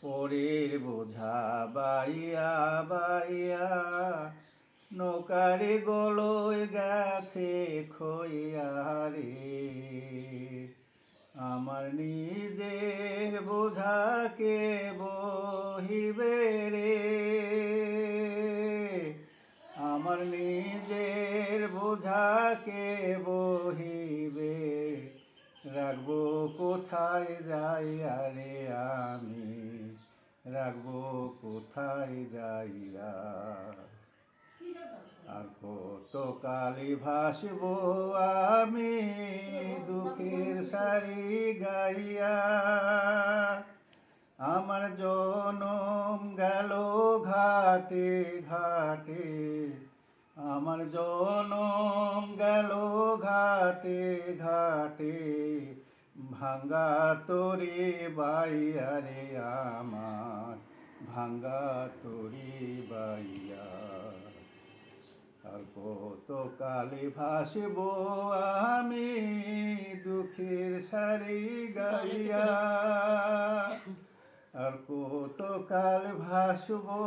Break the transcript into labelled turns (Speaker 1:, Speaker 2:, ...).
Speaker 1: পরের বোঝা বাইয়া বাইয়া নৌকারে গলই গেছে খইয়া রে। আমার নিজের বোঝাকে বহিবে রে, আমার নিজের বোঝাকে বহিবে। রাখবো কোথায় যাইয়া রে আমি, রাখবো কোথায় যাইয়া। আর কত কালি ভাসবো আমি দুঃখের সারি গাইয়া। আমার জনম গেল ঘাটে ঘাটে, আমার জনম গেল ঘাটে ঘাটে। ভাঙ্গা তরি বাইয়া রে আমার, ভাঙ্গা তরি বাইয়া। আর কত কালে ভাসবো আমি দুঃখের সারি গাইয়া। আর কত কাল ভাসবো